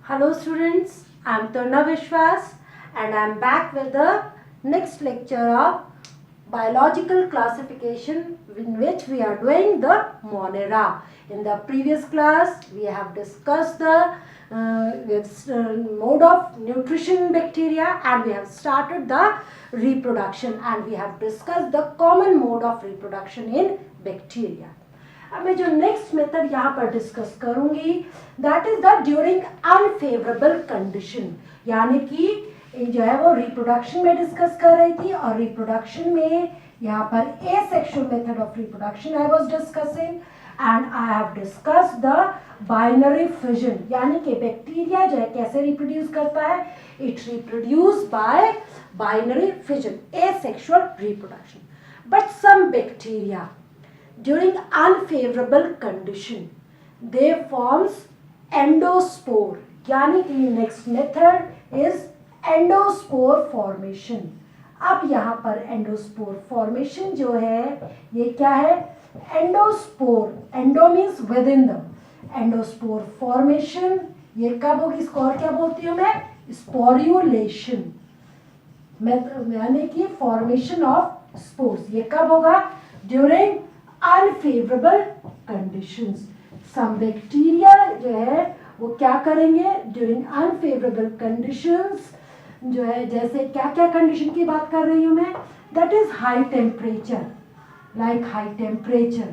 Hello students, I am Tarna Vishwas and I am back with the next lecture of biological classification in which we are doing the Monera. In the previous class we have discussed the mode of nutrition in bacteria and we have started the reproduction and we have discussed the common mode of reproduction in bacteria. अब मैं जो next method यहाँ पर discuss करूंगी that is the during unfavourable condition, यानी कि जो है वो रिप्रोडक्शन में डिस्कस कर रही थी और रिप्रोडक्शन में यहाँ पर asexual method of reproduction I was discussing and I have discussed the binary fission, यानी कि बैक्टीरिया जो है कैसे रिप्रोड्यूस करता है, it reproduce by binary fission, asexual reproduction. But some bacteria during unfavorable condition they forms endospore, यानी कि next method is endospore formation. अब यहाँ पर endospore formation जो है ये क्या है, endospore, endo means within the, endospore formation ये कब होगी, इसको और क्या बोलती हूँ मैं, sporulation, यानी कि formation of spores. ये कब होगा, during unfavorable conditions. Some bacteria जो है वो क्या करेंगे during unfavorable conditions, जो है जैसे क्या क्या condition की बात कर रही हूँ मैं, that is high temperature, like high temperature,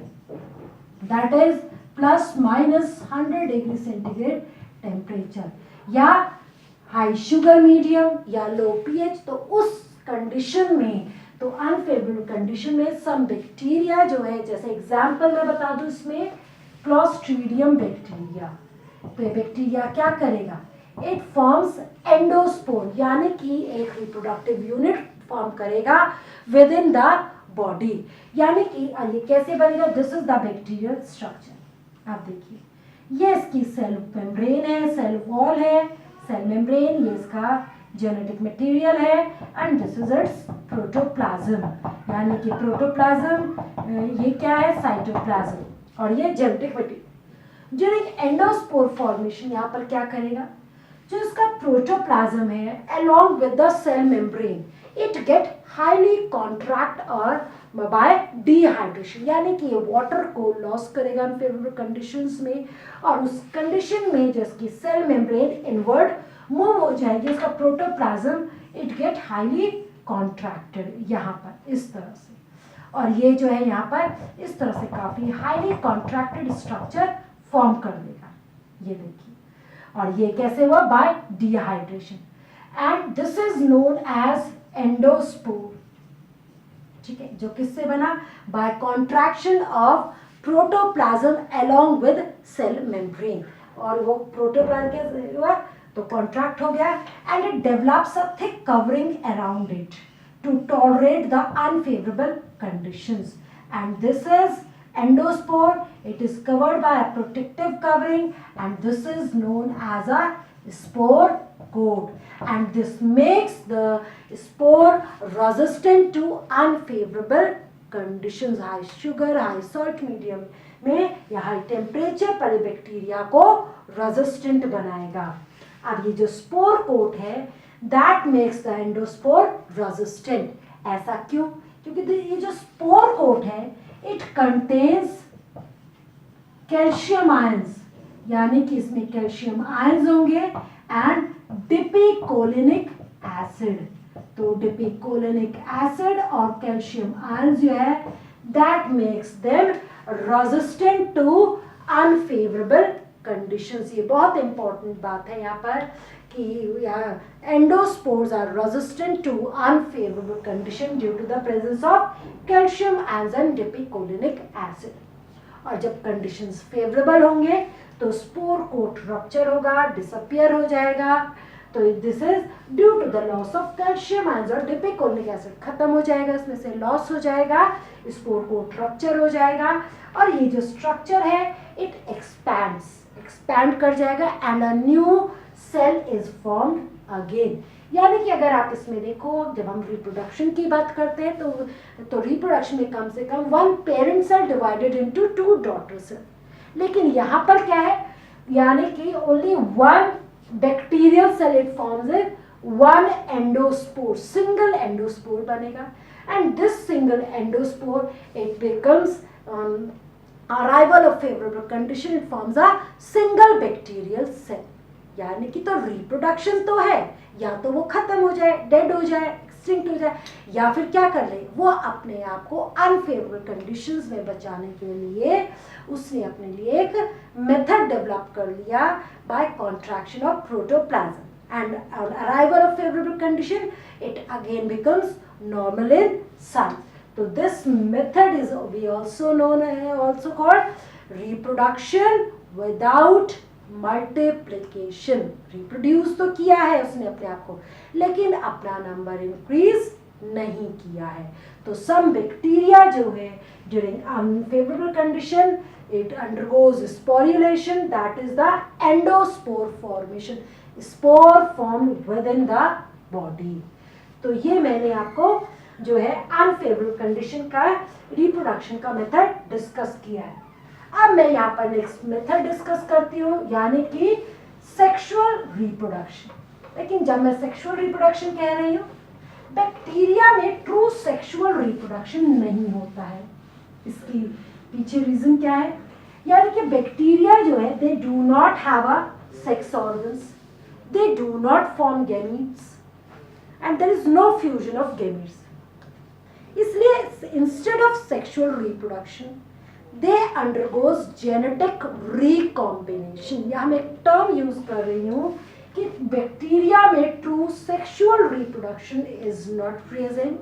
that is plus minus 100 degree centigrade temperature, या high sugar medium या low pH. तो उस condition में, तो अनफेवरेबल कंडीशन में सम बैक्टीरिया जो है, जैसे एग्जांपल मैं बता दूं इसमें क्लोस्ट्रीडियम बैक्टीरिया, तो ये बैक्टीरिया क्या करेगा, इट फॉर्म्स एंडोस्पोर, यानी कि एक रिप्रोडक्टिव यूनिट फॉर्म करेगा विद इन द बॉडी, यानी कि ये कैसे बनेगा, this is the bacterial structure. आप देखिए ये इसकी सेल मेम्ब्रेन है, सेल वॉल है, सेल मेम्ब्रेन, ये इसका जेनेटिक मटेरियल है and this is it's protoplasm, यानी कि प्रोटोप्लाज्म ये क्या है, साइटोप्लाज्म, और ये genetic material. During endospore formation यहाँ पर क्या करेगा, जो इसका प्रोटोप्लाज्म है along with the cell membrane it get highly contract और बाय डिहाइड्रेशन, यानी कि ये वाटर को लॉस करेगा अनफेवरेबल कंडीशंस में, और उस कंडीशन में जो इसकी सेल मेम्ब्रेन इनवर्ड मूव हो जाएगी, इसका protoplasm it get highly contracted यहाँ पर इस तरह से, और ये जो है यहाँ पर इस तरह से काफी हाईली कॉन्ट्रैक्टेड स्ट्रक्चर फॉर्म कर लेगा, ये देखिए. और ये कैसे हुआ, by dehydration, and this is known as endospore. ठीक है, जो किससे बना, by contraction of protoplasm along with cell membrane, और वो प्रोटोप्लाज्म कैसे हुआ, तो कॉन्ट्रैक्ट हो गया and it develops a thick covering around it to tolerate the unfavourable conditions, and this is endospore. It is covered by a protective covering and this is known as a spore coat, and this makes the spore resistant to unfavorable conditions. High sugar, high salt medium में या high temperature पर bacteria को resistant बनाएगा. अब ये जो spore coat है that makes the endospore resistant. ऐसा क्यों, क्योंकि ये जो स्पोर कोट है इट कंटेन्स कैल्शियम आयंस, यानी कि इसमें कैल्शियम आयंस होंगे एंड डिपिकोलिनिक एसिड. तो डिपिकोलिनिक एसिड और कैल्शियम आयंस जो है that makes them resistant to unfavourable conditions. ये बहुत इंपॉर्टेंट बात है यहाँ पर कि endospores are resistant to unfavourable condition due to the presence of calcium ions and dipicolinic acid. और जब कंडीशंस फेवरेबल होंगे तो स्पोर कोट रप्चर होगा, डिसअपियर हो जाएगा. तो this is due to the loss of calcium ions और dipicolinic acid, खत्म हो जाएगा, इसमें से लॉस हो जाएगा, स्पोर कोट रप्चर हो जाएगा, और ये जो स्ट्रक्चर है इट एक्सपैंड कर जाएगा and a new cell is formed again. यानी कि अगर आप इसमें देखो, जब हम रिप्रोडक्शन की बात करते हैं तो रिप्रोडक्शन में कम से कम one parent cell divided into two daughter cell, लेकिन यहाँ पर क्या है, यानी कि only one bacterial cell it forms it one endospore, single endospore बनेगा, and this single endospore it becomes arrival of favorable condition it forms a single bacterial cell. यानी कि तो रिप्रोडक्शन तो है, या तो वो खत्म हो जाए, डेड हो जाए, एक्सटिंक्ट हो जाए, या फिर क्या कर ले वो अपने आप को अनफेवरेबल कंडीशंस में बचाने के लिए उसने अपने लिए एक मेथड डेवलप कर लिया by contraction of protoplasm, and on arrival of favorable condition it again becomes normal in sun. So this method is we also known also called reproduction without multiplication. Reproduce तो किया है उसने अपने आप को, लेकिन अपना नंबर इंक्रीज नहीं किया है. तो सम बैक्टीरिया जो है during unfavourable condition it undergoes sporulation, that is the endospore formation, spore formed within the body. तो ये मैंने आपको जो है अनफेवरेबल कंडीशन का रिप्रोडक्शन का मेथड डिस्कस किया है. अब मैं यहाँ पर नेक्स्ट मेथड डिस्कस करती हूँ, यानी कि सेक्सुअल रिप्रोडक्शन. लेकिन जब मैं सेक्सुअल रिप्रोडक्शन कह रही हूँ, बैक्टीरिया में ट्रू सेक्सुअल रिप्रोडक्शन नहीं होता है. इसकी पीछे रीजन क्या है? यानी कि बैक्टीरिया जो है they do not have a sex organs, they do not form gametes and there is no fusion of gametes. इसलिए instead of sexual reproduction they undergoes genetic recombination. यहाँ मैं एक टर्म यूज कर रही हूँ कि बैक्टीरिया में true sexual reproduction is not present.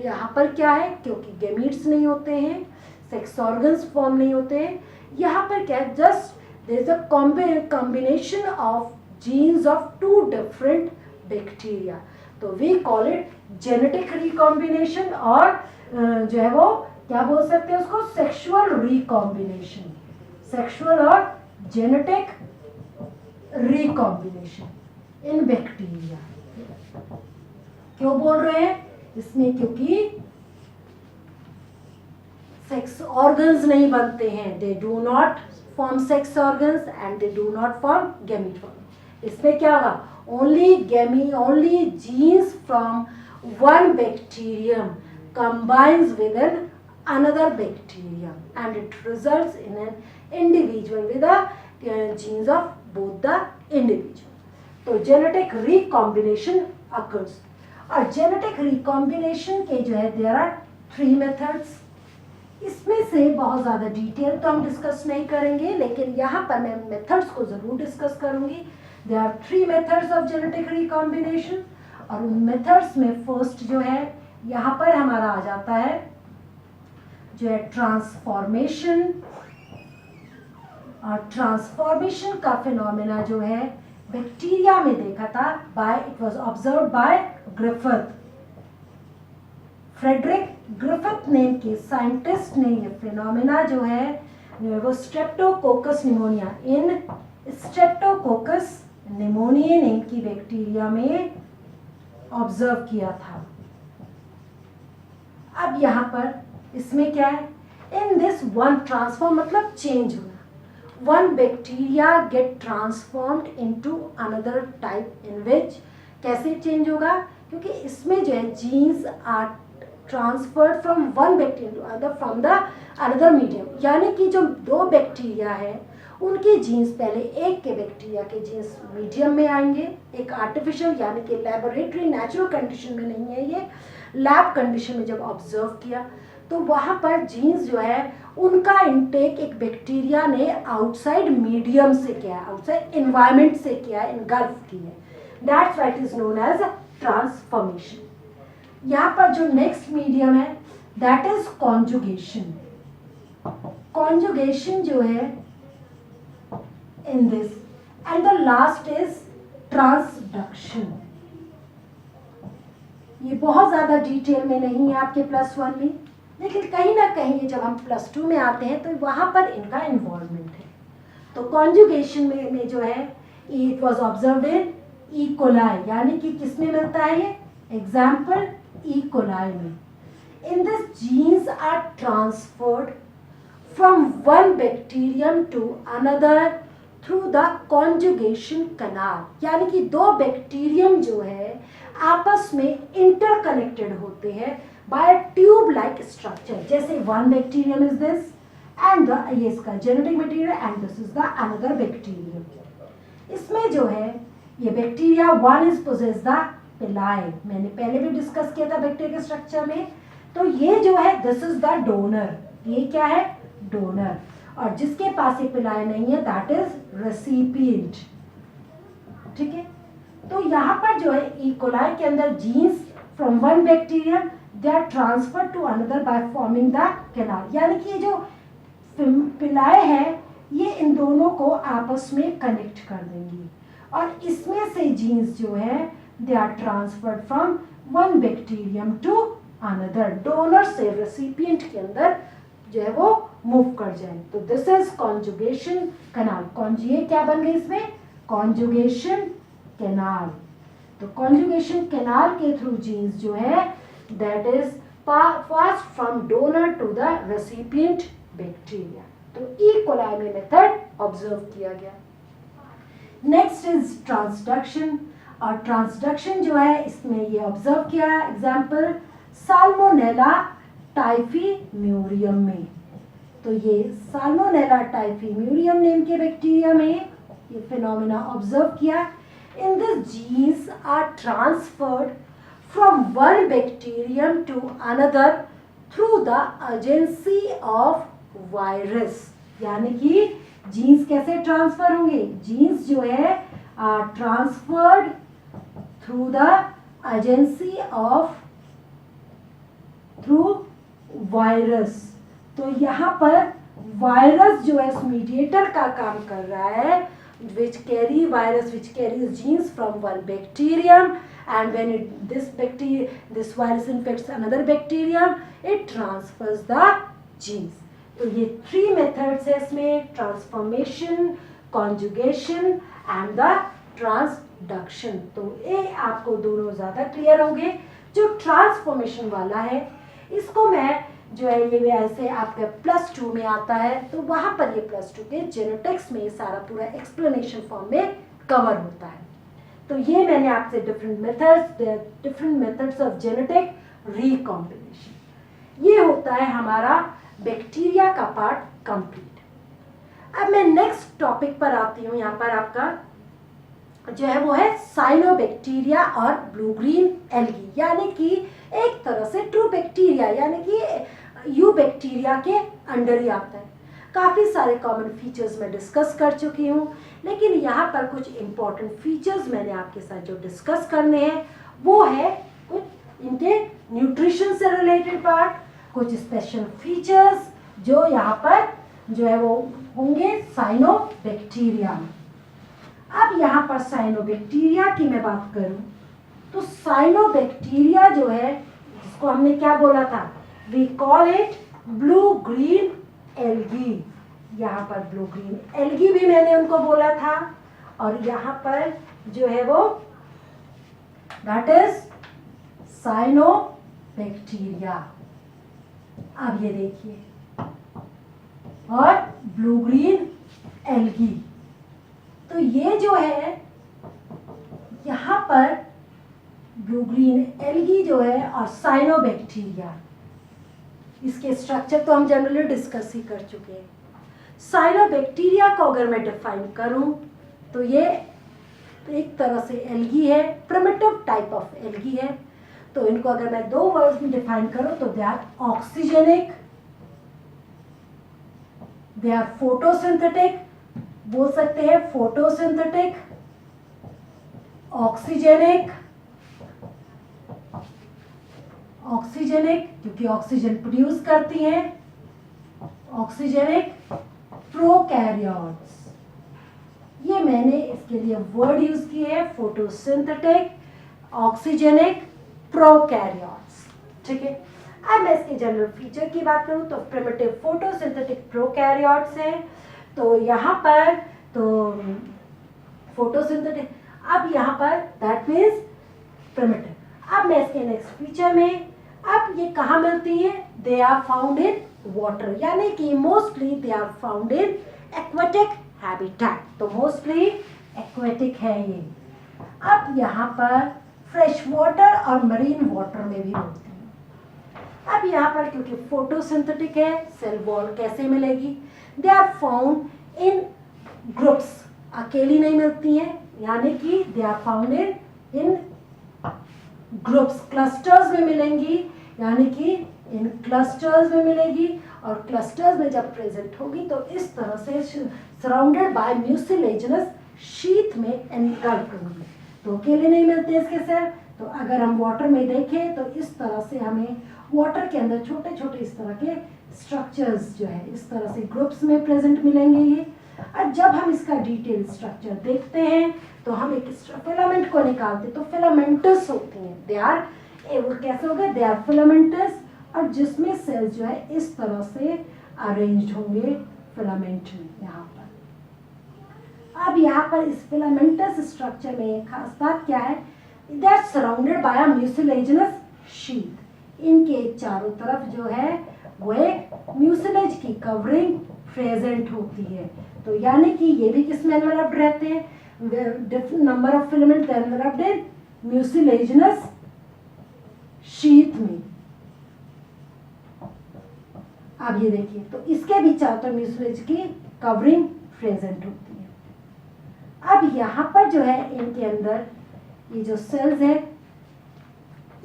यहाँ पर क्या है, क्योंकि गैमीट्स नहीं होते हैं, सेक्स ऑर्गन्स फॉर्म नहीं होते हैं. यहाँ पर क्या है, just there is a combination of genes of two different bacteria. तो we call it genetic recombination, और जो है वो क्या बोल सकते हैं उसको, सेक्सुअल रिकॉम्बिनेशन. सेक्सुअल और जेनेटिक रिकॉम्बिनेशन इन बैक्टीरिया. क्यों बोल रहे हैं इसमें? क्योंकि सेक्स ऑर्गन्स नहीं बनते हैं, दे do not form sex organs and they do not form gamete form. इसमें क्या होगा, only genes from one bacterium combines with another bacterium and it results in an individual with the genes of both the individual. तो genetic recombination occurs. और genetic recombination के जो है there are 3 methods. इसमें से बहुत ज़्यादा डिटेल तो हम डिस्कस नहीं करेंगे, लेकिन यहाँ पर मैं मेथड्स को ज़रूर डिस्कस करूँगी. There are 3 methods of genetic recombination. और उन मेथड्स में फर्स्ट जो है यहाँ पर हमारा आ जाता है जो है ट्रांसफॉर्मेशन. और ट्रांसफॉर्मेशन का फिनोमेना जो है बैक्टीरिया में देखा था it was observed by Griffith. Frederick Griffith name के साइंटिस्ट ने ये फिनोमेना जो है वो Streptococcus pneumoniae in Streptococcus pneumoniae name की बैक्टीरिया में ऑब्जर्व किया था. अब यहाँ पर इसमें क्या है, इन दिस वन ट्रांसफॉर्म मतलब चेंज होना. One bacteria get transformed into another type in which. कैसे चेंज होगा, क्योंकि इसमें जो है genes are transferred from one bacteria to other from the another medium. यानी कि जो 2 बैक्टीरिया है उनके जीन्स पहले एक के बैक्टीरिया के जीन्स मीडियम में आएंगे, एक आर्टिफिशियल यानी कि लेबोरेटरी नेचुरल कंडीशन में नहीं है, ये लैब कंडीशन में जब ऑब्जर्व किया तो वहाँ पर जीन्स जो है उनका इनटेक एक बैक्टीरिया ने आउटसाइड मीडियम से किया है, आउटसाइड एनवायरनमेंट से किया है, इनगल्फ की है. That's what is known as transformation. यहाँ पर जो नेक्स्ट मीडियम है दैट इज कॉन्जुगेशन. कॉन्जुगेशन जो है in this, and the last is transduction. ये बहुत ज़्यादा डिटेल में नहीं है आपके +1 में, लेकिन कहीं ना कहीं जब हम +2 में आते हैं तो वहाँ पर इनका इन्वॉल्वमेंट है. तो कॉन्जुगेशन में जो है it was observed in E coli, यानी कि किस में मिलता है ये एग्जाम्पल, ई कोलाई में. In this genes are transferred from one bacterium to another through the conjugation canal, यानी कि दो बैक्टीरियम जो है आपस में इंटरकनेक्टेड होते हैं बाय ट्यूब लाइक स्ट्रक्चर। जैसे one bacterium is this and ये इसका genetic material and this is the another bacterium. इसमें जो है ये bacteria one is possess the pili, मैंने पहले भी डिस्कस किया था बैक्टीरिया के स्ट्रक्चर में। तो ये जो है दिस इज द डोनर, ये क्या है डोनर, और जिसके पास ये पिलाई नहीं है दैट इज रेसिपिएंट। ठीक है, तो यहाँ पर जो है ई कोलाई के अंदर genes from one bacterium they are transfer to another by forming the canal, यानी कि ये जो पिलाई है ये इन दोनों को आपस में कनेक्ट कर देंगी और इसमें से जीन्स जो है they are transferred from one bacterium to another, donor से रेसिपिएंट के अंदर जो है वो मूव कर जाए। तो this is conjugation canal. Conjugate क्या बन गई इसमें कॉन्जुगेशन कैनाल। तो कॉन्जुगेशन कैनाल के थ्रू जीन्स जो है that is pass from donor to the recipient bacteria. तो ई कोलाई में मेथड ऑब्जर्व किया गया। नेक्स्ट इज ट्रांसडक्शन, और ट्रांसडक्शन जो है इसमें ये ऑब्जर्व किया एग्जाम्पल साल्मोनेला टाइफीम्यूरियम में। तो ये साल्मोनेला टाइफीम्यूरियम नेम के बैक्टीरिया में ये फिनोमेना ऑब्जर्व किया। In this genes are transferred from one bacterium to another through the agency of virus, यानी कि जीन्स कैसे ट्रांसफर होंगे, जीन्स जो है are transferred through the agency of through virus. तो यहाँ पर वायरस जो है इस मीडिएटर का काम कर रहा है which carry virus which carries genes from one bacterium, and when this virus infects another bacterium it transfers the genes। तो ये 3 मेथड्स है इसमें, transformation, conjugation and the transduction. तो ये आपको दोनों ज़्यादा क्लियर होंगे। जो ट्रांसफॉर्मेशन वाला है इसको मैं जो है ये ऐसे आपके +2 में आता है, तो वहाँ पर ये +2 के जेनेटिक्स में सारा पूरा एक्सप्लेनेशन फॉर्म में कवर होता है। तो ये मैंने आपसे different methods of genetic recombination, ये होता है हमारा बैक्टीरिया का पार्ट कंप्लीट। अब मैं नेक्स्ट टॉपिक पर आती हूँ। यहाँ पर आपका जो है वो है साइनोबैक्टीरिया और ब्लू ग्रीन एल्गी, यानी कि एक तरह से ट्रू बैक्टीरिया, यानी कि यू बैक्टीरिया के अंडर ही आता है। काफ़ी सारे कॉमन फीचर्स मैं डिस्कस कर चुकी हूँ, लेकिन यहाँ पर कुछ इम्पॉर्टेंट फीचर्स मैंने आपके साथ जो डिस्कस करने हैं वो है कुछ इनके न्यूट्रिशन से रिलेटेड पार्ट, कुछ स्पेशल फीचर्स जो यहाँ पर जो है वो होंगे साइनोबैक्टीरिया में। अब यहाँ पर साइनोबैक्टीरिया की मैं बात करूँ तो साइनोबैक्टीरिया जो है जिसको हमने क्या बोला था, we call it blue green algae. यहाँ पर ब्लू ग्रीन एल्गी भी मैंने उनको बोला था, और यहाँ पर जो है वो दैट इज साइनोबैक्टीरिया। अब ये देखिए, और ब्लू ग्रीन एल्गी, तो ये जो है यहाँ पर ब्लू ग्रीन एल्गी जो है और साइनोबैक्टीरिया, इसके स्ट्रक्चर तो हम जनरली डिस्कस ही कर चुके हैं। साइनोबैक्टीरिया को अगर मैं डिफाइन करूं तो ये एक तरह से एल्गी है, प्रिमिटिव टाइप ऑफ एल्गी है। तो इनको अगर मैं 2 वर्ड्स में डिफाइन करूं तो they are oxygenic, they are photosynthetic, बोल सकते हैं फोटोसिंथेटिक, ऑक्सीजेनिक, ऑक्सीजेनिक क्योंकि ऑक्सीजन प्रोड्यूस करती हैं, ऑक्सीजेनिक प्रोकैरियोट्स। ये मैंने इसके लिए वर्ड यूज किए हैं, फोटोसिंथेटिक, ऑक्सीजेनिक, प्रोकैरियोट्स। ठीक है, अब मैं इसके जनरल फीचर की बात करूं तो प्रिमिटिव फोटोसिंथेटिक प्रोकैरियोट्स हैं। तो यहाँ पर तो फोटोसिंथेटिक, अब यहाँ पर दैट मीन्स प्रिमिटिव। अब मैं इसके नेक्स्ट फीचर में, अब ये कहाँ मिलती है, they are found in water, यानी कि mostly they are found in aquatic habitat, तो मोस्टली एक्वेटिक है ये। अब यहाँ पर फ्रेश वाटर और मरीन वाटर में भी होती है। अब यहाँ पर क्योंकि फोटोसिंथेटिक है, सेल वॉल कैसे मिलेगी? They are found in groups, अकेली नहीं मिलती हैं, यानी कि they are found in groups, clusters में मिलेंगी, यानी कि इन क्लस्टर्स में मिलेगी। और क्लस्टर्स में जब प्रेजेंट होगी तो इस तरह से सराउंडेड बाय म्यूसिलेजिनस शीथ में एनगल्फ होंगी। तो अकेले नहीं मिलते इसके सेल। तो अगर हम वाटर में देखें तो इस तरह से हमें वाटर के अंदर छोटे छोटे इस तरह के स्ट्रक्चर्स जो है इस तरह से ग्रुप्स में प्रेजेंट मिलेंगे ये। और जब हम इसका डिटेल स्ट्रक्चर देखते हैं तो हम एक फिलामेंट को निकालते तो फिलामेंटस होती हैं, दे आर वो कैसे हो गए, दे आर फिलामेंटस, और जिसमें सेल्स जो है इस तरह से अरेंज्ड होंगे फिलामेंट में यहाँ पर। अब यहाँ पर इस फिलामेंटस स्ट्रक्चर में एक खास बात क्या है, they are surrounded by a mucilaginous sheath. इनके चारों तरफ जो है वो एक म्यूसिलेज की कवरिंग प्रेजेंट होती है। तो यानी कि ये भी किस में एनवेलप्ड रहते हैं, different number of filament enveloped in mucilaginous sheath में। अब ये देखिए तो इसके भी चारों तरफ म्यूसिलेज की कवरिंग प्रेजेंट होती है। अब यहाँ पर जो है इनके अंदर ये जो सेल्स है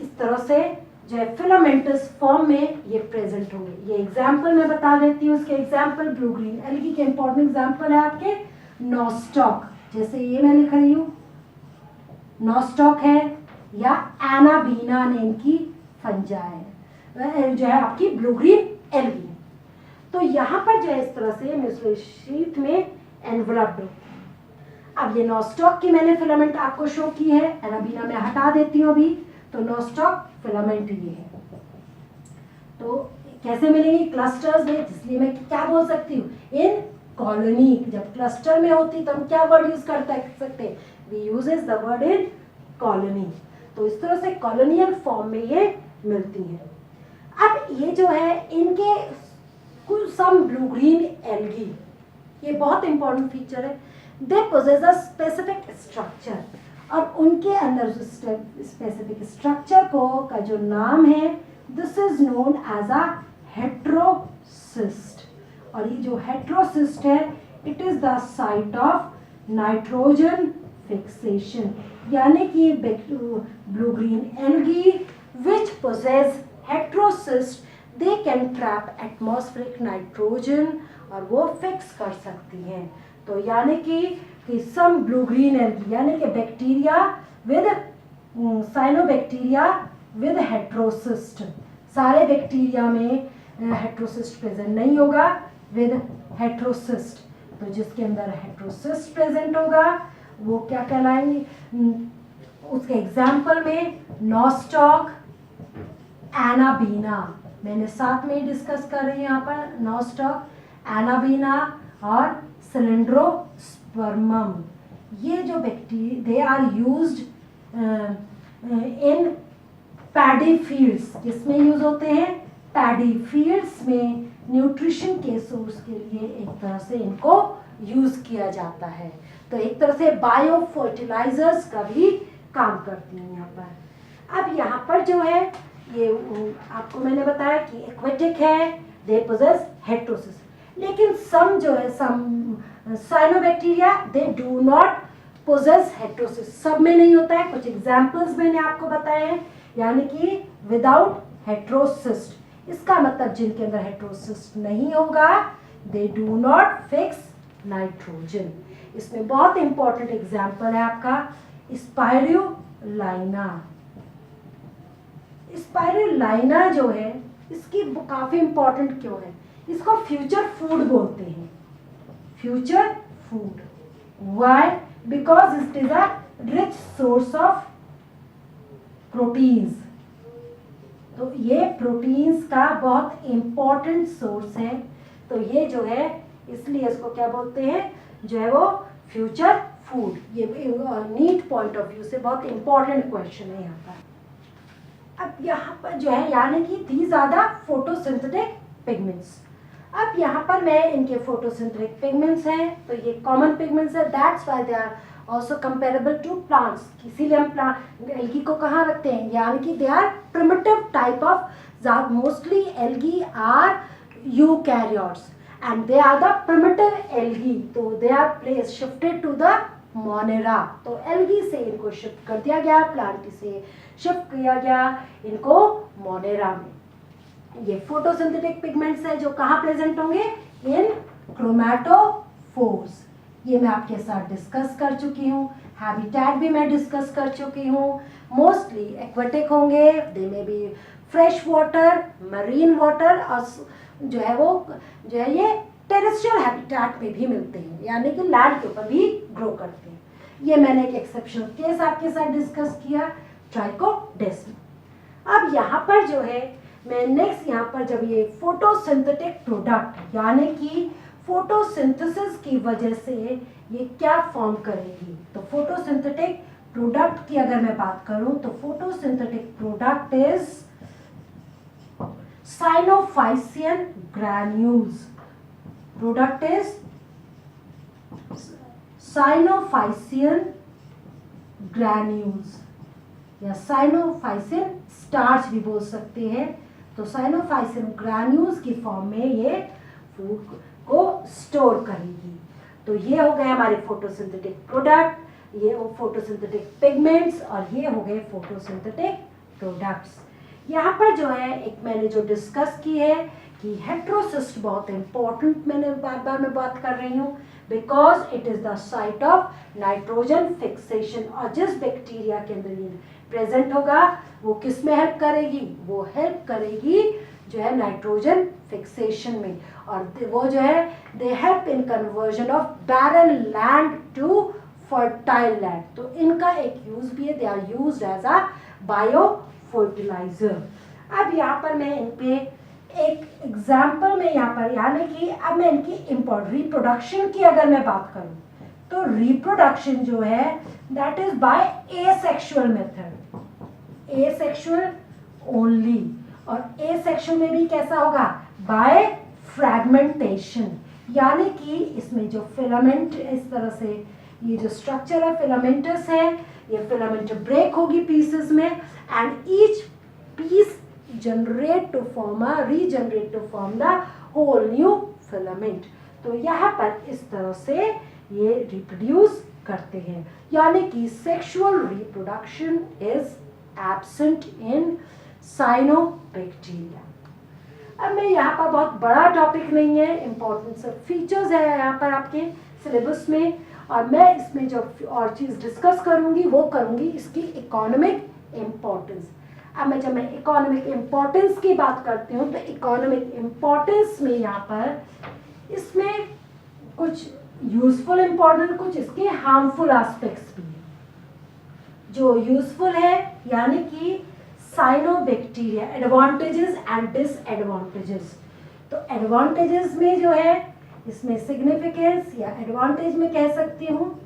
इस तरह से जो है फिलामेंटस फॉर्म में ये प्रेजेंट होंगे। ये एग्जांपल मैं बता देती हूँ, उसके एग्जांपल ब्लू ग्रीन एल्गी के इंपॉर्टेंट एग्जांपल है आपके नॉस्टॉक, जैसे ये मैं लिख रही हूँ नॉस्टॉक है, या एनाबीना नेम की फंजा है जो है आपकी ब्लू ग्रीन एल्गी। तो यहाँ पर जो है इस तरह से म्यूसिलेज शीथ में एनवेलप्ड होती है। अब ये नॉस्टॉक की मैंने फिलामेंट आपको शो की है, एनाबीना में हटा देती हूँ अभी। तो नॉस्टॉक फिलामेंट ये है। तो कैसे मिलेंगे, क्लस्टर्स में, इसलिए मैं क्या बोल सकती हूँ, इन कॉलोनी। जब क्लस्टर में होती तो हम क्या वर्ड यूज कर सकते हैं, we uses the word in colony. तो इस तरह से कॉलोनियल फॉर्म में ये मिलती है। अब ये जो है इनके कुछ सम ब्लू ग्रीन एल्गी, ये बहुत इंपॉर्टेंट फीचर है, they possess a specific structure, और उनके अंदर स्पेसिफिक स्ट्रक्चर को का जो नाम है this is known as a heterocyst. और ये जो हेट्रोसिस्ट है it is the site of nitrogen fixation, यानी कि blue green algae which possess heterocyst they can trap atmospheric nitrogen, और वो फिक्स कर सकती हैं। तो यानी कि सम ब्लू ग्रीन एल्गी यानी कि bacteria with cyanobacteria with heterocyst, सारे बैक्टीरिया में हेट्रोसिस्ट प्रेजेंट नहीं होगा, विद हेट्रोसिस्ट। तो जिसके अंदर हेट्रोसिस्ट प्रेजेंट होगा वो क्या कहलाएंगे, उसके एग्जाम्पल में नॉस्टॉक, एनाबीना, मैंने साथ में ही डिस्कस कर रही हूँ यहाँ पर, नॉस्टॉक, एनाबीना और सिलेंड्रोस्पर्मम। ये जो bacteria they are used in paddy fields, किसमें यूज होते हैं, पैडी फील्ड्स में न्यूट्रिशन के सोर्स के लिए एक तरह से इनको यूज किया जाता है। तो एक तरह से बायो फर्टिलाइजर्स का भी काम करती हैं यहाँ पर। अब यहाँ पर जो है ये आपको मैंने बताया कि एक्वेटिक है, दे पोजेस हेट्रोसिस, लेकिन सम जो है some cyanobacteria they do not possess heterocyst, सब में नहीं होता है। कुछ एग्जांपल्स मैंने आपको बताए हैं, यानी कि विदाउट हेट्रोसिस्ट, इसका मतलब जिनके अंदर हेट्रोसिस्ट नहीं होगा दे डू नॉट फिक्स नाइट्रोजन। इसमें बहुत इंपॉर्टेंट एग्जांपल है आपका स्पाइरुलाइना। स्पाइरुलाइना जो है इसकी काफी इंपॉर्टेंट क्यों है, इसको फ्यूचर फूड बोलते हैं, future food. Why, because it is a rich source of proteins. तो ये प्रोटीन्स का बहुत इंपॉर्टेंट सोर्स है। तो ये जो है इसलिए इसको क्या बोलते हैं, जो है वो फ्यूचर फूड। ये नीट पॉइंट ऑफ व्यू से बहुत इंपॉर्टेंट क्वेश्चन है यहाँ पर। अब यहाँ पर जो है यानी कि these are the photosynthetic pigments. अब यहाँ पर मैं इनके फोटोसिंथेटिक पिगमेंट्स हैं, तो ये कॉमन पिगमेंट्स है, that's why they are also comparable to plants. इसीलिए हम प्लांट एल्गी को कहाँ रखते हैं, यानी कि they are primitive type of, mostly algae are eukaryotes and they are the primitive algae, तो they are place shifted to the Monera. तो एल्गी से इनको शिफ्ट कर दिया गया, प्लांट से शिफ्ट किया गया इनको मोनेरा में। ये फोटोसिंथेटिक पिगमेंट्स है जो कहाँ प्रेजेंट होंगे, इन क्रोमैटोफोर्स। ये मैं आपके साथ डिस्कस कर चुकी हूँ, हैबिटेट भी मैं डिस्कस कर चुकी हूँ। मोस्टली एक्वेटिक होंगे, दे में भी फ्रेश वाटर, मरीन वाटर, और जो है वो जो है ये टेरेस्ट्रियल हैबिटेट में भी मिलते हैं, यानी कि लैंड के ऊपर भी ग्रो करते हैं। ये मैंने एक एक्सेप्शनल केस आपके साथ डिस्कस किया, ट्राइकोडेस्मा। अब यहाँ पर जो है मैं नेक्स्ट यहाँ पर जब ये फोटोसिंथेटिक प्रोडक्ट यानी कि फोटोसिंथेसिस की वजह से ये क्या फॉर्म करेगी, तो फोटोसिंथेटिक प्रोडक्ट की अगर मैं बात करूं तो photosynthetic product is cyanophycean granules. Product is cyanophycean granules या साइनोफाइसिन स्टार्च भी बोल सकते हैं। तो साइनोफाइसिन ग्रैन्यूल्स की फॉर्म में ये फूड को स्टोर करेगी। तो ये हो गए हमारे फोटोसिंथेटिक प्रोडक्ट, ये फोटोसिंथेटिक पिगमेंट्स, और ये हो गए फोटोसिंथेटिक प्रोडक्ट्स। यहाँ पर जो है एक मैंने जो डिस्कस की है कि हेट्रोसिस्ट बहुत इंपॉर्टेंट, मैंने बार बार मैं बात कर रही हूँ, because it is the site of nitrogen fixation. और जिस बैक्टीरिया के अंदर ये प्रेजेंट होगा वो किस में हेल्प करेगी, वो हेल्प करेगी जो है नाइट्रोजन फिक्सेशन में। और वो जो है they help in conversion of barren land to fertile land. तो इनका एक यूज भी है, they are used as a biofertiliser. अब यहाँ पर मैं इन पे एक एग्जाम्पल में यहाँ पर, यानी कि अब मैं इनकी रिप्रोडक्शन की अगर मैं बात करूँ तो रिप्रोडक्शन जो है that is by asexual method, asexual only. और एसेक्सुअल में भी कैसा होगा, बाय फ्रैगमेंटेशन, यानी कि इसमें जो फिलामेंट इस तरह से ये जो स्ट्रक्चर है फिलामेंटस है, ये फिलामेंट ब्रेक होगी पीसेस में and each piece generate to form a regenerate to form the whole new filament। तो यहाँ पर इस तरह से ये रिप्रोड्यूस करते हैं, यानी कि sexual reproduction is absent in cyanobacteria. अब मैं यहाँ पर बहुत बड़ा टॉपिक नहीं है, इंपॉर्टेंट सब फीचर्स है यहाँ पर आपके सिलेबस में, और मैं इसमें जो और चीज़ डिस्कस करूँगी वो करूँगी इसकी इकोनॉमिक इम्पोर्टेंस। अब मैं जब मैं इकोनॉमिक इम्पोर्टेंस की बात करती हूँ तो इकोनॉमिक इम्पोर्टेंस में यहाँ पर इसमें कुछ यूजफुल इम्पोर्टेंट, कुछ इसके हार्मफुल एस्पेक्ट्स भी हैं। जो यूजफुल है यानी कि साइनोबैक्टीरिया एडवांटेजेस एंड डिसएडवांटेजेस। तो एडवांटेजेस में जो है इसमें सिग्निफिकेंस या एडवांटेज में कह सकती हूँ,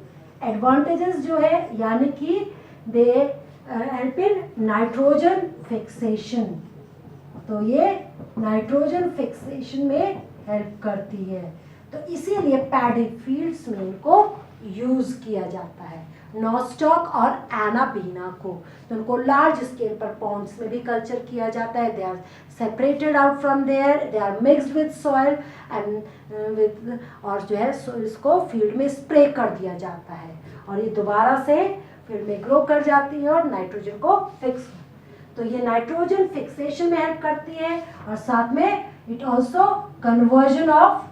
एडवांटेजेस जो है यानी कि दे हेल्प इन नाइट्रोजन फिक्सेशन। तो ये नाइट्रोजन फिक्सेशन में हेल्प करती है, तो इसीलिए पैडी फील्ड्स में इनको यूज किया जाता है। नॉस्टॉक और एनाबीना को, तो उनको लार्ज स्केल पर पॉन्ड्स में भी कल्चर किया जाता है। They are separated out from there, they are mixed with soil and with, और जो है इसको फील्ड में स्प्रे कर दिया जाता है और ये दोबारा से फील्ड में ग्रो कर जाती है और नाइट्रोजन को फिक्स। तो ये नाइट्रोजन फिक्सेशन में हेल्प करती है और साथ में it also conversion of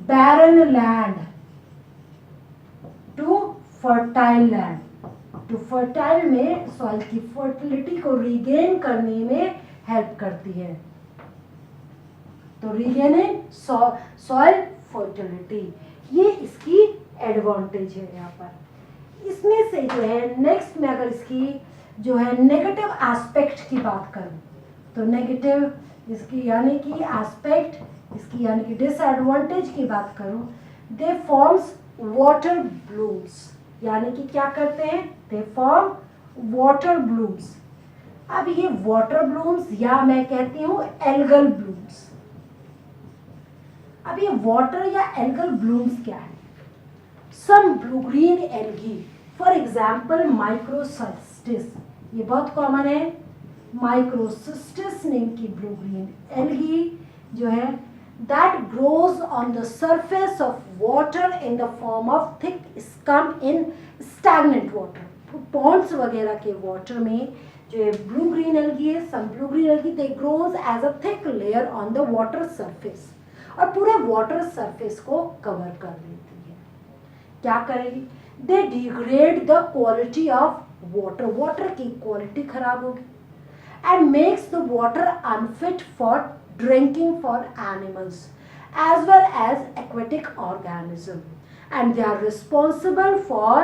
barren land to fertile land। तो फर्टाइल में सॉइल की फर्टिलिटी को रीगेन करने में हेल्प करती है। तो रीगेनिंग सॉइल फर्टिलिटी, ये इसकी एडवांटेज है। यहाँ पर इसमें से जो है नेक्स्ट में अगर इसकी जो है नेगेटिव एस्पेक्ट की बात करूं तो नेगेटिव इसकी यानी कि एस्पेक्ट इसकी यानी कि डिसएडवांटेज की बात करूं, दे फॉर्म्स वाटर ब्लूम्स, यानी कि क्या करते हैं, दे फॉर्म वाटर ब्लूम्स। अब ये वाटर ब्लूम्स या मैं कहती हूँ एल्गल ब्लूम्स। अब ये वाटर या एल्गल ब्लूम्स क्या है? Some blue green algae, for example microcystis, ये बहुत कॉमन है। माइक्रोसिस्टिस नेम की ब्लू ग्रीन एल्गी जो है that grows on the surface of water in the form of thick scum in stagnant water. Ponds वगैरह के water में जो है blue green algae है, some blue green algae they grows as a thick layer on the water surface, और पूरे water surface को cover कर लेती है। क्या करेगी? They degrade the quality of water, water की quality खराब होगी, and makes the water unfit for drinking for animals as well as aquatic organism, and they are responsible for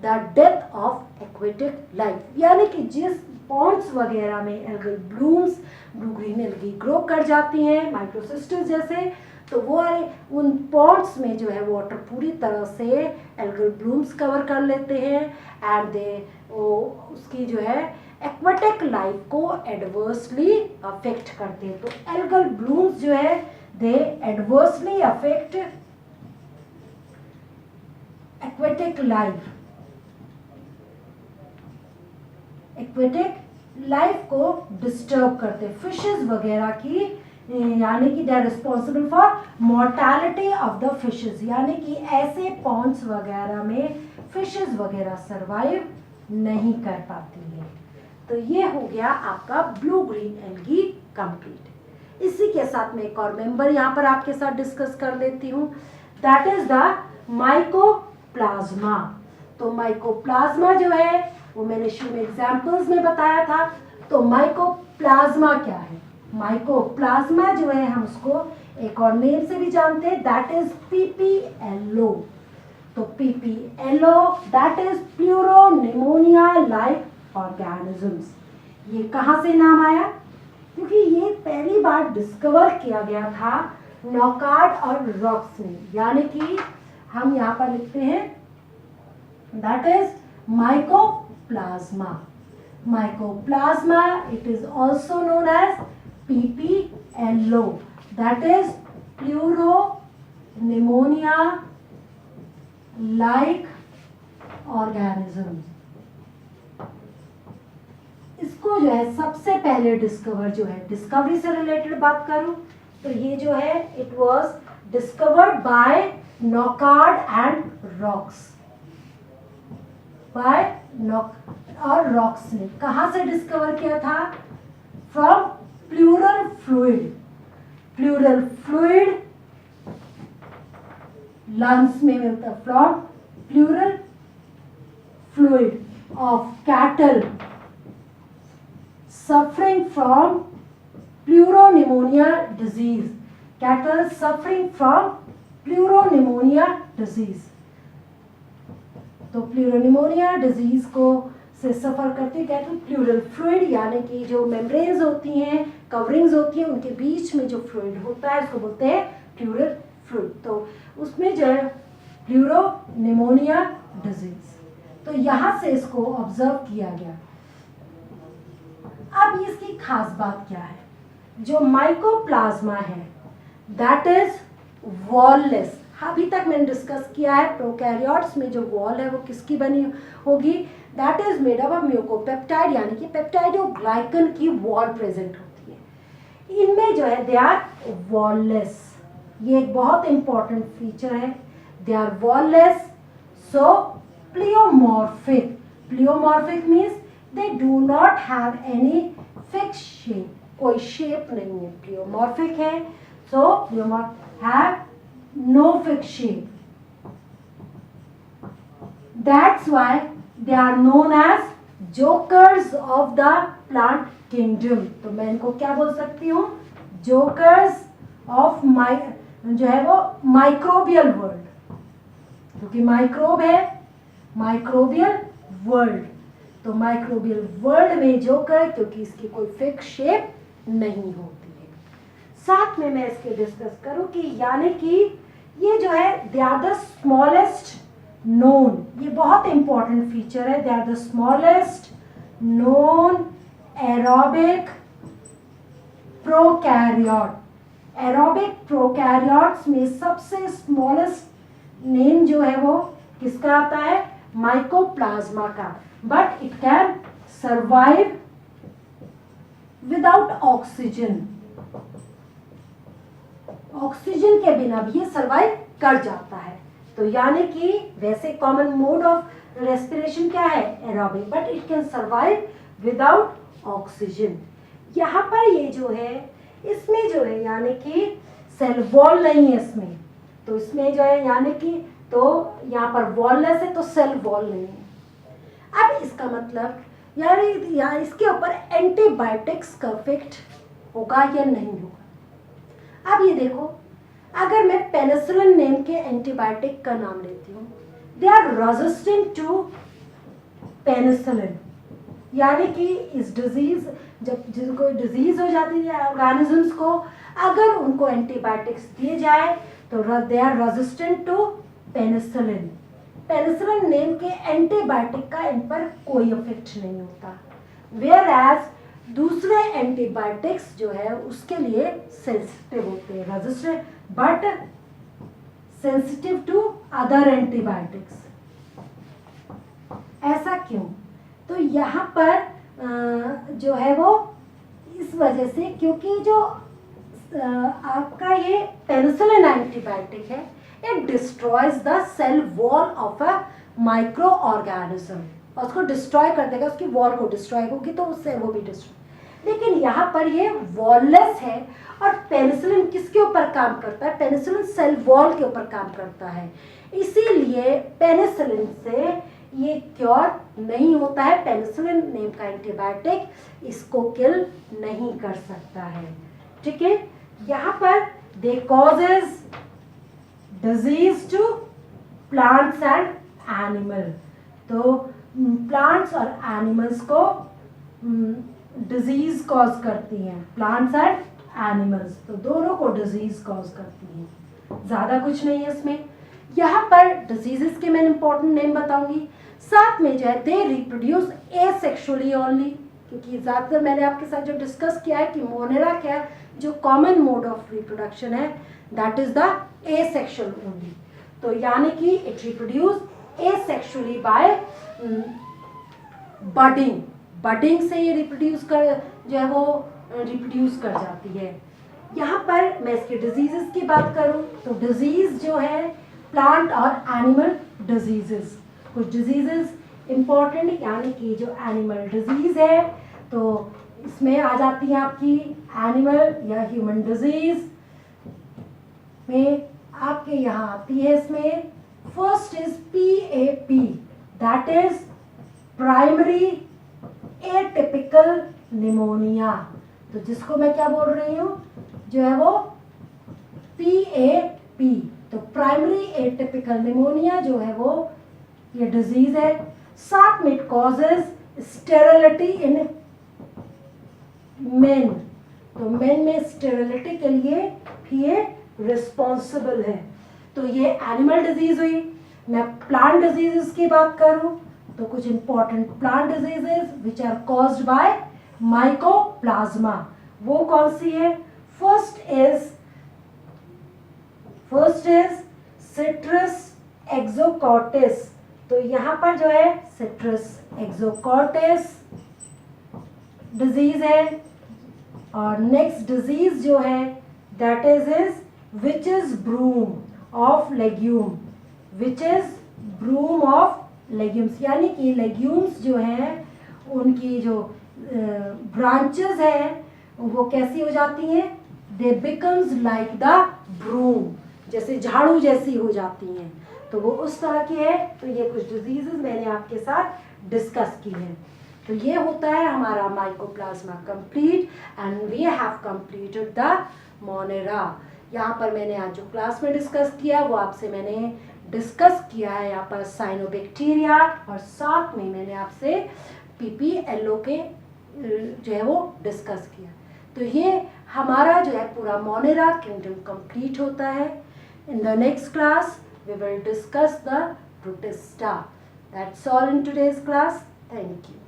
the death of aquatic life. यानी कि जिस ponds वगैरह में algal blooms blue green algae grow कर जाती हैं Microcystis जैसे, तो वो उन पॉन्ड्स में जो है वाटर पूरी तरह से एल्गल ब्लूम्स कवर कर लेते हैं, एंड दे उसकी जो है एक्वाटिक लाइफ को एडवर्सली अफेक्ट करते हैं। तो एल्गल ब्लूम्स जो है they adversely affect aquatic life को डिस्टर्ब करते हैं, फिशेस वगैरह की, यानी कि they are responsible for mortality of the fishes, यानी कि ऐसे पॉन्ड्स वगैरह में फिशेस वगैरह सरवाइव नहीं कर पाती है। तो ये हो गया आपका ब्लू ग्रीन एल्गी कंप्लीट। इसी के साथ में एक और मेंबर यहाँ पर आपके साथ डिस्कस कर लेती हूँ, दैट इज द माइकोप्लाज्मा। तो माइकोप्लाज्मा जो है वो मैंने शुरू में एग्जाम्पल्स में बताया था। तो माइकोप्लाज्मा क्या है? माइकोप्लाज्मा जो है हम उसको एक और नेम से भी जानते हैं, दैट इज पीपीएलओ। तो PPLO that is pleuropneumonia like organisms. ये कहाँ से नाम आया? क्योंकि ये पहली बार डिस्कवर किया गया था नॉकार्ड और रॉक्स ने, यानी कि हम यहाँ पर लिखते हैं that is mycoplasma. Mycoplasma it is also known as PPLO, that is pleuropneumonia like organisms. इसको जो है सबसे पहले डिस्कवर जो है, डिस्कवरी से रिलेटेड बात करूं तो ये जो है it was discovered by Nocard and Roux, by और रॉक्स ने। कहां से डिस्कवर किया था? From pleural fluid. Pleural fluid lungs में मिलता है, from pleural fluid of cattle suffering from pleuropneumonia disease, cattle suffering from pleuropneumonia disease। तो प्लूरोनिमोनिया डिजीज को से सफर करते कैटल प्लूरल फ्लूइड, यानी कि जो मेम्ब्रेन्स होती हैं, कवरिंग्स होती हैं, उनके बीच में जो फ्लूइड होता है उसको बोलते हैं प्लूरल फ्लूइड। तो उसमें जो है प्लूरोनिमोनिया डिजीज, तो यहाँ से इसको ऑब्जर्व किया गया। अब इसकी खास बात क्या है? जो माइकोप्लाज्मा है दैट इज वॉललेस। अभी तक मैंने डिस्कस किया है प्रोकैरियोट्स में जो वॉल है वो किसकी बनी होगी? That is made up of mucopeptide, यानी कि पेप्टाइड और ग्लाइकन की वॉल प्रेजेंट होती है। इनमें जो है दे आर वॉललेस, ये एक बहुत इंपॉर्टेंट फीचर है, they are wallless. So pleomorphic, pleomorphic means they do not have any fixed shape, कोई शेप नहीं है, प्लियोमॉर्फिक है। so प्लियोमॉर्फ have no fixed shape, that's why they are known as jokers of the plant kingdom। तो मैं इनको क्या बोल सकती हूँ? jokers of जो है वो माइक्रोबियल वर्ल्ड, क्योंकि माइक्रोब है, माइक्रोबियल वर्ल्ड। तो माइक्रोबियल वर्ल्ड में जोकर, क्योंकि इसकी कोई फिक्स शेप नहीं होती है। साथ में मैं इसके डिस्कस करूं कि यानी कि ये जो है they are the smallest known, ये बहुत इंपॉर्टेंट फीचर है, they are the smallest known aerobic prokaryote. Aerobic prokaryotes में सबसे स्मॉलेस्ट नेम जो है वो किसका आता है? माइकोप्लाज्मा का। But it can survive without oxygen. Oxygen के बिना भी ये सर्वाइव कर जाता है। तो यानी कि वैसे कॉमन मोड ऑफ रेस्पिरेशन क्या है? Aerobic, but it can survive without oxygen. यहाँ पर ये जो है इसमें जो है यानी कि सेल वॉल नहीं है इसमें, तो इसमें जो है यानी कि तो यहाँ पर वॉललेस है तो सेल वॉल नहीं है। अब इसका मतलब यानी या इसके ऊपर एंटीबायोटिक्स का इफेक्ट होगा या नहीं होगा। अब ये देखो, अगर मैं पेनिसिलिन नेम के एंटीबायोटिक का नाम लेती हूँ, they are resistant to penicillin, यानी कि इस डिजीज जब जिनको डिजीज हो जाती है ऑर्गेनिजम्स को, अगर उनको एंटीबायोटिक्स दिए जाए तो they are resistant to penicillin. Penicillin name के एंटीबायोटिक का इन पर कोई इफेक्ट नहीं होता, वेयर एज दूसरे एंटीबायोटिक्स जो है उसके लिए सेंसिटिव होते हैं, resistant but sensitive to other antibiotics. ऐसा क्यों? तो यहाँ पर जो है वो इस वजह से, क्योंकि जो आपका ये पेनिसिलिन एंटीबायोटिक है, it destroys the cell wall of a microorganism, और उसको डिस्ट्रॉय कर देगा, उसकी वॉल को डिस्ट्रॉय होगी तो उससे वो भी डिस्ट्रॉय। लेकिन यहाँ पर ये वॉललेस है, और पेनिसिलिन किसके ऊपर काम करता है? पेनिसिलिन सेल वॉल के ऊपर काम करता है, इसीलिए पेनिसिलिन से ये क्योर नहीं होता है। पेनिसिलिन नेम का एंटीबायोटिक इसको किल नहीं कर सकता है। ठीक है, यहाँ पर they causes disease to plants and animal. तो प्लांट्स और एनिमल्स को डिजीज कॉज करती हैं, प्लांट्स एंड एनिमल्स, तो दोनों को डिजीज कॉज करती हैं। ज़्यादा कुछ नहीं है इसमें। यहाँ पर डिजीजेस के मैं इंपॉर्टेंट नेम बताऊंगी, साथ में जो है दे रिप्रोड्यूस एसेक्सुअली ओनली, क्योंकि ज़्यादातर मैंने आपके साथ जो डिस्कस किया है कि मोनेरा क्या है, जो कॉमन मोड ऑफ रिप्रोडक्शन है, that is the asexual only. तो यानी कि it reproduce asexually by budding, budding से ये रिप्रोड्यूस कर जो है वो रिप्रोड्यूस कर जाती है। यहाँ पर मैं इसके डिजीजेस की बात करूँ तो डिजीज जो है प्लांट और एनिमल डिजीजेस, कुछ डिजीजेस इंपॉर्टेंट, यानी कि जो एनिमल डिजीज है तो इसमें आ जाती है आपकी एनिमल या ह्यूमन डिजीज में आपके यहाँ आती है। इसमें first is PAP, that is primary atypical pneumonia. तो जिसको मैं क्या बोल रही हूँ, जो है वो PAP, तो प्राइमरी एटिपिकल निमोनिया जो है वो ये डिजीज है। साथ में it causes sterility in main, तो मेन में स्टेरिलिटी के लिए भी ये रिस्पॉन्सिबल है। तो ये एनिमल डिजीज हुई। मैं प्लांट डिजीजेस की बात करूं तो कुछ important plant diseases which are caused by mycoplasma, वो कौन सी है? First is citrus exocortis. तो यहाँ पर जो है सिट्रस एक्सोकॉर्टिस डिजीज है। और नेक्स्ट डिजीज जो है that is witches broom of legume, witches broom of legumes, यानी कि लेग्यूम्स जो हैं उनकी जो ब्रांचेस हैं वो कैसी हो जाती हैं? They becomes like the broom, जैसे झाड़ू जैसी हो जाती हैं, तो वो उस तरह की है। तो ये कुछ डिजीजेस मैंने आपके साथ डिस्कस की हैं। तो ये होता है हमारा mycoplasma complete, and we have completed the monera. यहाँ पर मैंने आज जो क्लास में डिस्कस किया वो आपसे मैंने डिस्कस किया है यहाँ पर साइनोबैक्टीरिया, और साथ में मैंने आपसे PPLO के जो है वो डिस्कस किया। तो ये हमारा जो है पूरा मोनेरा किंगडम कंप्लीट होता है। In the next class we will discuss the protista. That's all in today's class. Thank you.